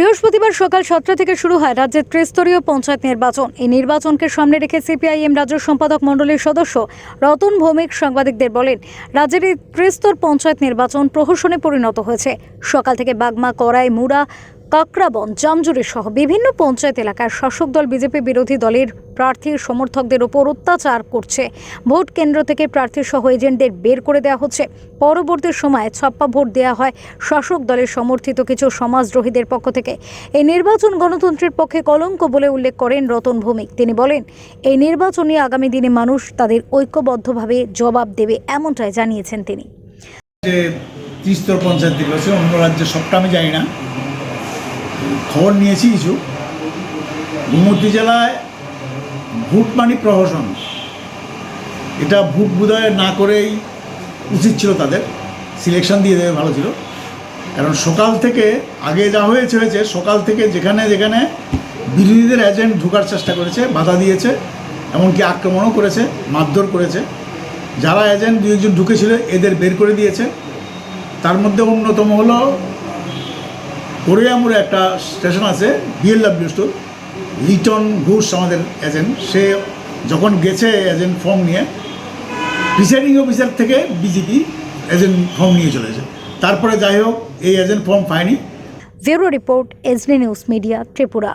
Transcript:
বৃহস্পতিবার সকাল 7টা থেকে শুরু হয় রাজ্যের ত্রিস্তরীয় পঞ্চায়েত নির্বাচন। এই নির্বাচনকে সামনে রেখে সিপিআইএম রাজ্য সম্পাদক মণ্ডলীর সদস্য রতন ভৌমিক সাংবাদিকদের বলেন, রাজ্যের এই ত্রিস্তর পঞ্চায়েত নির্বাচন প্রহসনে পরিণত হয়েছে। সকাল থেকে বাগমা, করাই, মুড়া, কাকরাবন, জামজুরি সহ বিভিন্ন পঞ্চায়েত এলাকার শাসক দল বিজেপি বিরোধী দলের প্রার্থীর সমর্থকদের উপর অত্যাচার করছে। ভোট কেন্দ্র থেকে প্রার্থী সহ এজেন্টদের বের করে দেওয়া হচ্ছে। পরবর্তী সময়ে ছাপ্পা ভোট দেওয়া হয় শাসক দলের সমর্থিত কিছু সমাজদ্রোহীদের পক্ষ থেকে। এই নির্বাচন গণতন্ত্রের পক্ষে কলঙ্ক বলে উল্লেখ করেন রতন ভৌমিক। তিনি বলেন, এই নির্বাচনে আগামী দিনে মানুষ তাদের ঐক্যবদ্ধভাবে জবাব দেবে, এমনটাই জানিয়েছেন তিনি। ত্রিস্তর পঞ্চায়েত নির্বাচন অন্য রাজ্যে সবটা আমি জানি না, খবর নিয়েছি কিছু। গোমতী জেলায় ভোট মানে প্রহসন, এটা ভোট বোধহয় না করেই উচিত ছিল, তাদের সিলেকশন দিয়ে দেবে ভালো ছিল। কারণ সকাল থেকে আগে যা হয়েছে সকাল থেকে যেখানে যেখানে বিরোধীদের এজেন্ট ঢোকার চেষ্টা করেছে, বাধা দিয়েছে, এমনকি আক্রমণও করেছে, মারধর করেছে। যারা এজেন্ট দু একজন ঢুকেছিল এদের বের করে দিয়েছে। তার মধ্যে অন্যতম হলো কোরিয়ামুড়ে একটা স্টেশন আছে, বিএলডব্লিউ স্টোর, লিটন ঘোষ আমাদের এজেন্ট। সে যখন গেছে এজেন্ট ফর্ম নিয়ে, প্রিসাইডিং অফিসার থেকে বিজেপি এজেন্ট ফর্ম নিয়ে চলেছে। তারপরে যাই হোক, এই এজেন্ট ফর্ম পায়নি। Bureau report, SD news media, Tripura.